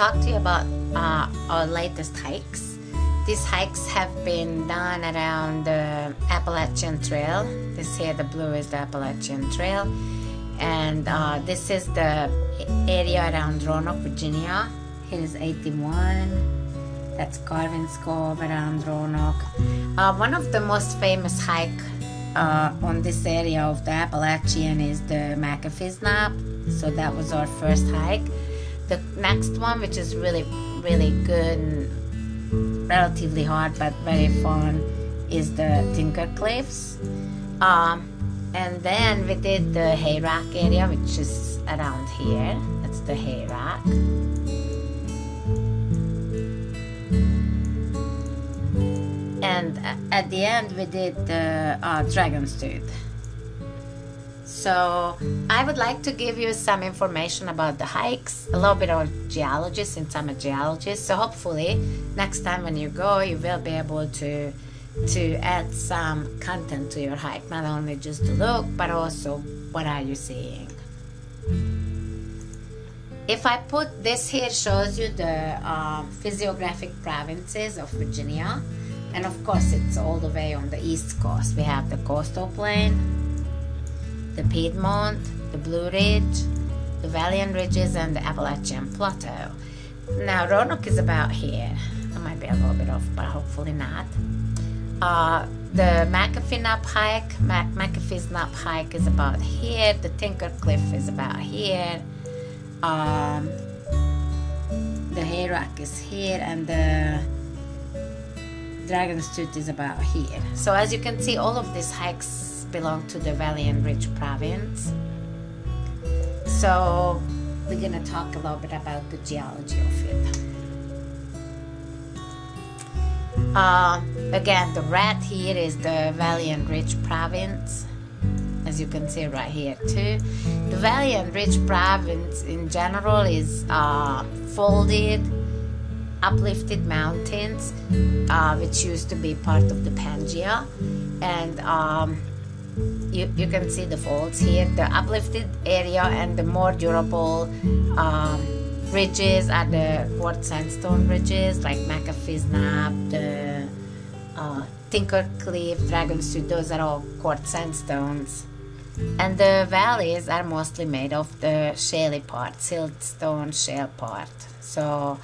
talk to you about our latest hikes. These hikes have been done around the Appalachian Trail. This here, the blue, is the Appalachian Trail. And this is the area around Roanoke, Virginia. Here is 81. That's Carvin's Cove around Roanoke. One of the most famous hike on this area of the Appalachian is the Mackafee Knob. So that was our first hike. The next one, which is really good and relatively hard but very fun, is the Tinker Cliffs. And then we did the Hayrack area, which is around here. That's the Hayrack. And at the end we did the Dragon's Tooth. So I would like to give you some information about the hikes, a little bit of geology since I'm a geologist. So hopefully next time when you go, you will be able to add some content to your hike, not only just to look, but also what are you seeing. If I put this here, shows you the physiographic provinces of Virginia, and of course it's all the way on the east coast. We have the coastal plain, the Piedmont, the Blue Ridge, the Valley Ridges, and the Appalachian Plateau. Now Roanoke is about here. I might be a little bit off, but hopefully not. The Mackafee Knob hike, Mackafee's Knob hike is about here. The Tinker Cliff is about here. The Hayrack is here, and the Dragon's Tooth is about here. So as you can see, all of these hikes belong to the Valley and Ridge province. So we're gonna talk a little bit about the geology of it. Again, the red here is the Valley and Ridge province, as you can see right here too. The Valley and Ridge province in general is folded, uplifted mountains, which used to be part of the Pangea, and you can see the folds here. The uplifted area and the more durable ridges are the quartz sandstone ridges, like Mackafee's Knob, the Tinker Cliff, Dragon's Tooth. Those are all quartz sandstones. And the valleys are mostly made of the shaly part, siltstone shale part. So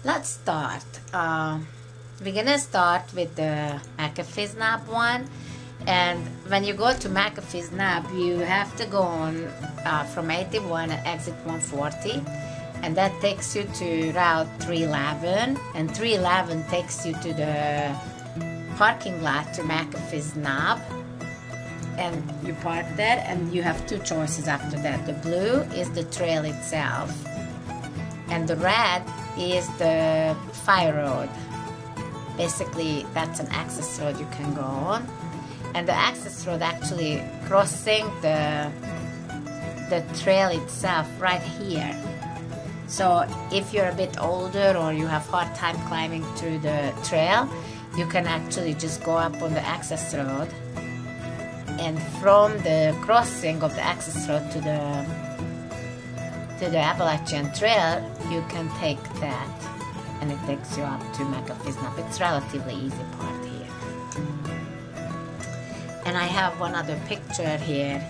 let's start. We're gonna start with the Mackafee's Knob one. And when you go to Mackafee's Knob, you have to go on from 81 and exit 140, and that takes you to Route 311, and 311 takes you to the parking lot to Mackafee's Knob, and you park there, and you have two choices after that. The blue is the trail itself, and the red is the fire road. Basically, that's an access road you can go on. And the access road actually crossing the trail itself right here. So if you're a bit older or you have hard time climbing through the trail, you can actually just go up on the access road, and from the crossing of the access road to the Appalachian Trail, you can take that, and it takes you up to Mackafee's Knob. It's relatively easy part here. And I have one other picture here,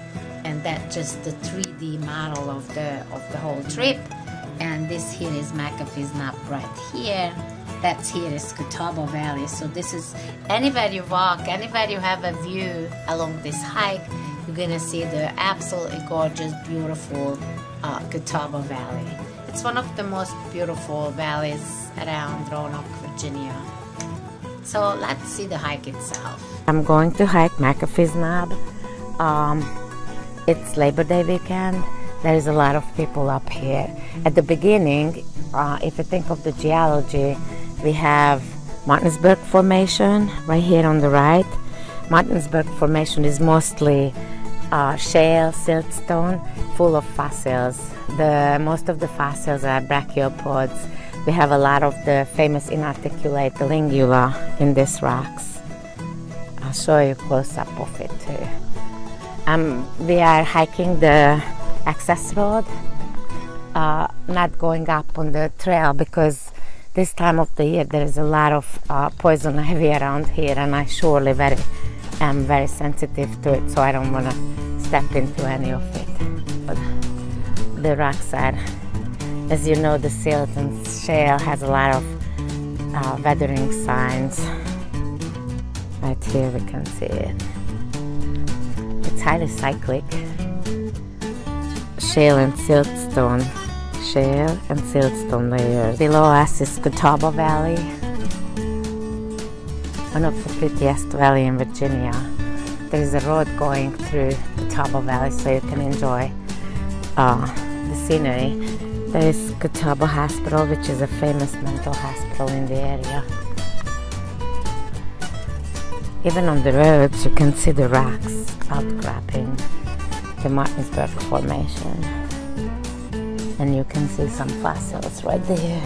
and that's just the 3D model of the whole trip. And this here is Mackafee's Knob right here. That's here is Catawba Valley. So this is, anywhere you walk, anywhere you have a view along this hike, you're gonna see the absolutely gorgeous, beautiful Catawba Valley. It's one of the most beautiful valleys around Roanoke, Virginia. So let's see the hike itself. I'm going to hike Mackafee's Knob. It's Labor Day weekend. There is a lot of people up here. At the beginning, if you think of the geology, we have Martinsburg Formation right here on the right. Martinsburg Formation is mostly shale, siltstone, full of fossils. Most of the fossils are brachiopods. We have a lot of the famous inarticulate lingula in these rocks. I'll show you a close-up of it too. We are hiking the access road, not going up on the trail, because this time of the year there is a lot of poison ivy around here, and I surely am very sensitive to it, so I don't want to step into any of it. But the rocks are, as you know, the silt and shale has a lot of weathering signs. Right here we can see it. It's highly cyclic. Shale and siltstone layers. Below us is Catawba Valley, one of the prettiest valley in Virginia. There is a road going through Catawba Valley, so you can enjoy the scenery. There is Catawba Hospital, which is a famous mental hospital in the area. Even on the roads, you can see the rocks outcropping the Martinsburg Formation. And you can see some fossils right there.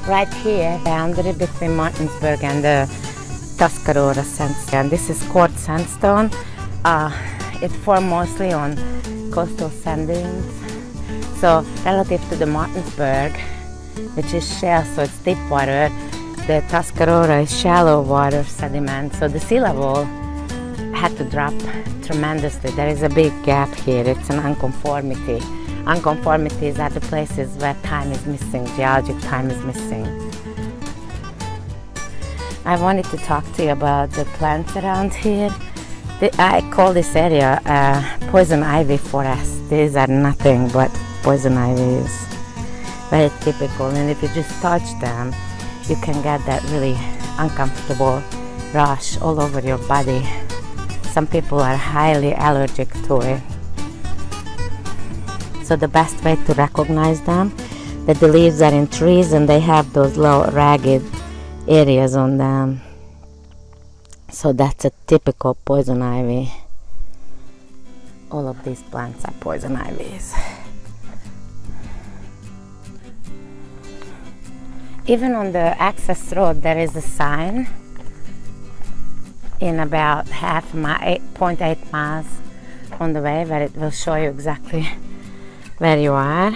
Right here, boundary between Martinsburg and the Tuscarora sandstone. This is quartz sandstone. It formed mostly on coastal sand dunes. So relative to the Martinsburg, which is shale, so it's deep water, the Tuscarora is shallow water sediment. So the sea level had to drop tremendously. There is a big gap here. It's an unconformity. Unconformities are the places where time is missing, geologic time is missing. I wanted to talk to you about the plants around here. I call this area poison ivy forest. These are nothing but poison ivies. Very typical, and if you just touch them, you can get that really uncomfortable rush all over your body. Some people are highly allergic to it. So the best way to recognize them, that the leaves are in trees and they have those little ragged areas on them. So that's a typical poison ivy. All of these plants are poison ivies. Even on the access road, there is a sign in about 0.8 miles on the way, where it will show you exactly where you are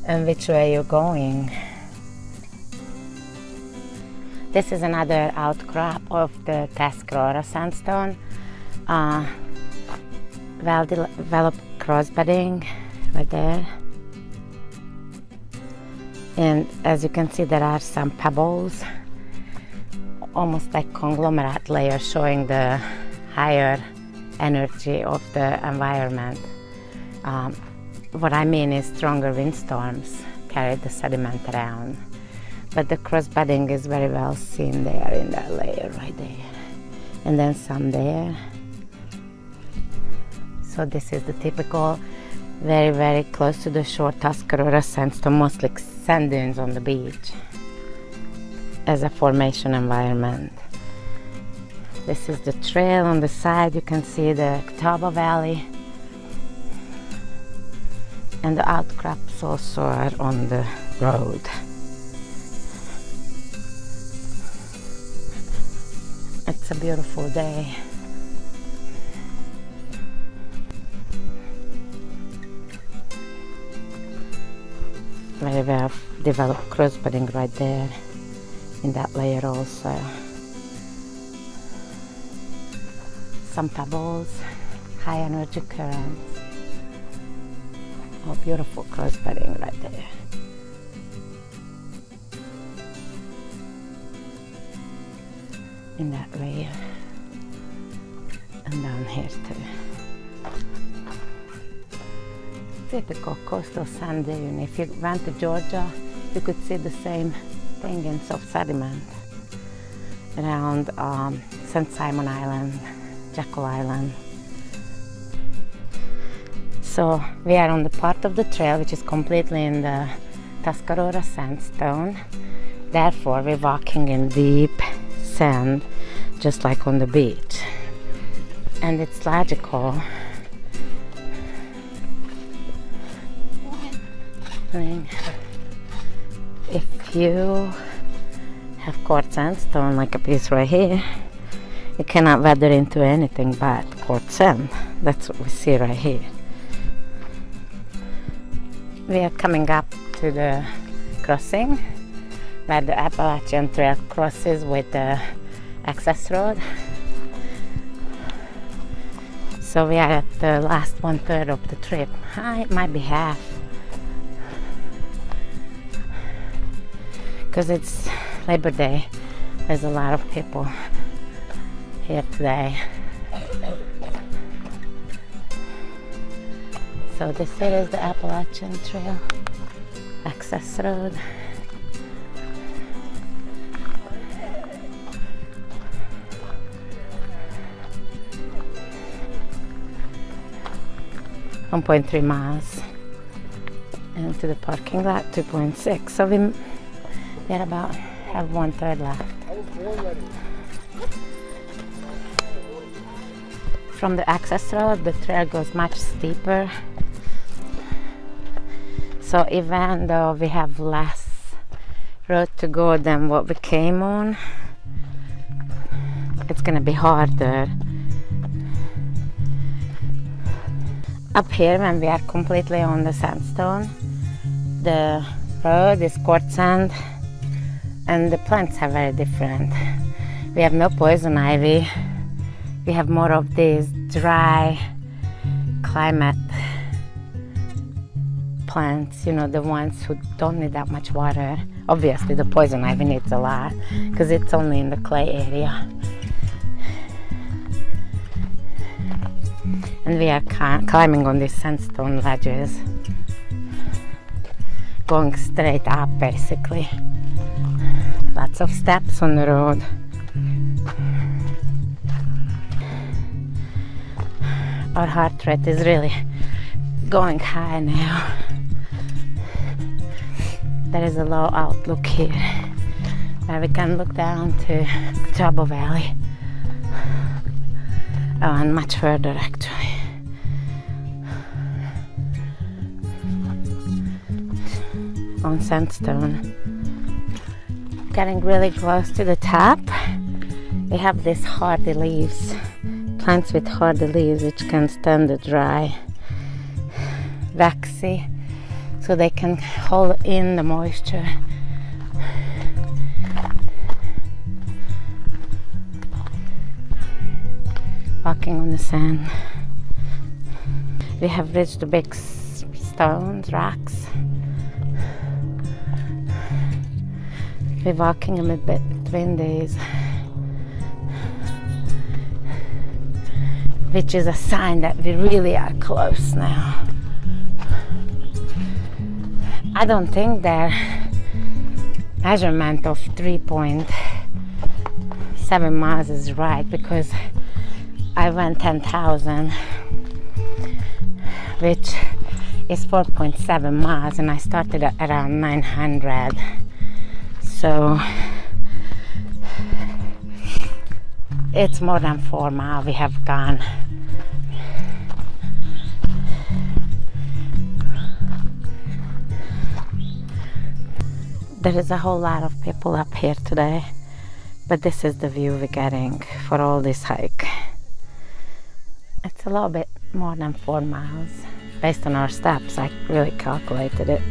and which way you're going. This is another outcrop of the Tuscarora sandstone. Well-developed crossbedding right there. And as you can see, there are some pebbles, almost like conglomerate layers, showing the higher energy of the environment. What I mean is stronger windstorms carry the sediment around. But the crossbedding is very well seen there in that layer right there. And then some there. So this is the typical, very, very close to the shore Tuscarora sandstone, mostly sand dunes on the beach as a formation environment. This is the trail on the side. You can see the Catawba Valley. And the outcrops also are on the road. It's a beautiful day. Very well developed crossbedding right there in that layer also. Some pebbles, high energy currents. Oh, beautiful crossbedding right there. In that layer. And down here too. Typical coastal sand dune. If you went to Georgia, you could see the same thing in soft sediment around St. Simon Island, Jekyll Island. So we are on the part of the trail which is completely in the Tuscarora sandstone. Therefore, we're walking in deep sand, just like on the beach. And it's logical. If you have quartz sandstone like a piece right here. It cannot weather into anything but quartz sand. That's what we see right here. We are coming up to the crossing where the Appalachian Trail crosses with the access road. So we are at the last 1/3 of the trip. It might be half, because it's Labor Day. There's a lot of people here today. So this here is the Appalachian Trail access road. .3 miles into the parking lot, 2.6. So we about have 1/3 left. From the access road, the trail goes much steeper. So even though we have less road to go than what we came on, it's gonna be harder. Up here, when we are completely on the sandstone, the road is quartz sand and the plants are very different. We have no poison ivy. We have more of these dry climate plants, you know, the ones who don't need that much water. Obviously the poison ivy needs a lot because it's only in the clay area. And we are climbing on these sandstone ledges, going straight up basically. Lots of steps on the road. Our heart rate is really going high now. There is a low outlook here where we can look down to Catawba Valley. Oh, and much further actually. On sandstone. Getting really close to the top. We have these hardy leaves. Plants with hardy leaves which can stand the dry, waxy, so they can hold in the moisture. Walking on the sand. We have reached the big stones, rocks. We're walking a bit between these, which is a sign that we really are close now. I don't think their measurement of 3.7 miles is right, because I went 10,000, which is 4.7 miles, and I started at around 900. So it's more than 4 miles we have gone. There is a whole lot of people up here today, but this is the view we're getting for all this hike. It's a little bit more than 4 miles. Based on our steps, I really calculated it.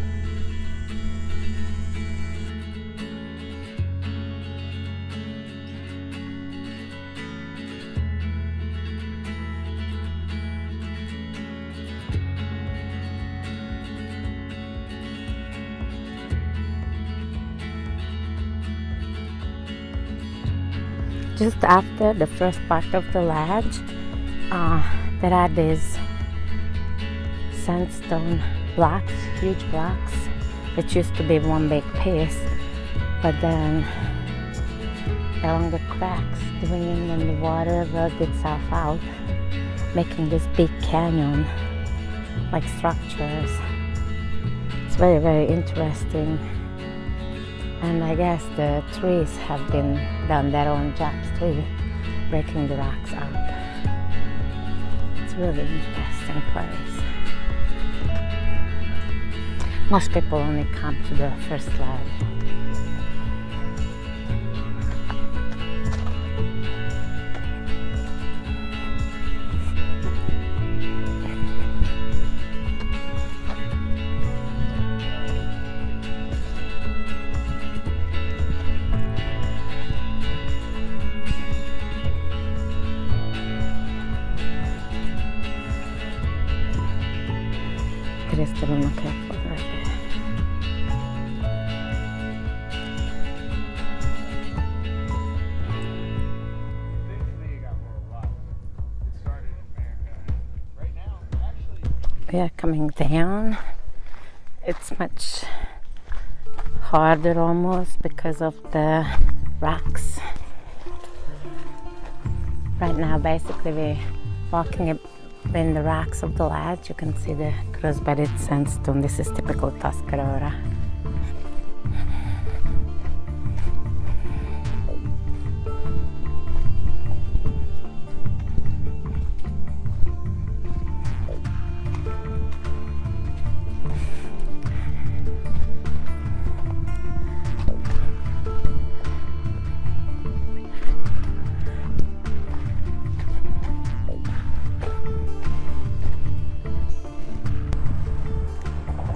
Just after the first part of the ledge, there are these sandstone blocks, huge blocks, which used to be one big piece, but then along the cracks, the wind and the water worked itself out, making this big canyon like structures. It's very, very interesting. And I guess the trees have done their own jobs too, breaking the rocks up. It's a really interesting place. Most people only come to the first ledge. crystalline MacAfee right there. We are coming down. It's much harder almost because of the rocks. Right now basically we're walking in the rocks of the ledge. You can see the cross-bedded sandstone. This is typical Tuscarora.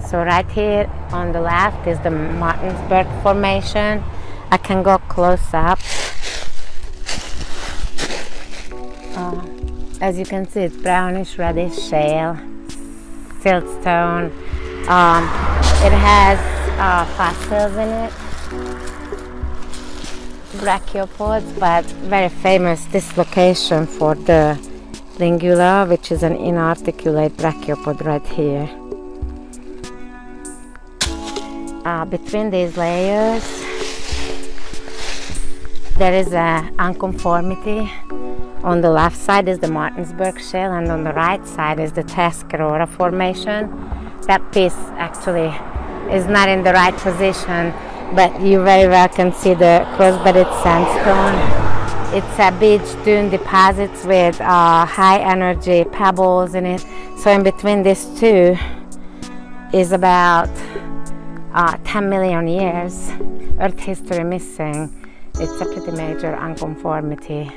So right here on the left is the Martinsburg Formation. I can go close up. As you can see, it's brownish reddish shale, siltstone. It has fossils in it, brachiopods, but very famous this location for the lingula, which is an inarticulate brachiopods right here. Between these layers there is a unconformity. On the left side is the Martinsburg Shale, and on the right side is the Tuscarora Formation. That piece actually is not in the right position, but you very well can see the cross-bedded sandstone. It's a beach dune deposits with high energy pebbles in it. So in between these two is about 10 million years Earth history missing. It's a pretty major unconformity.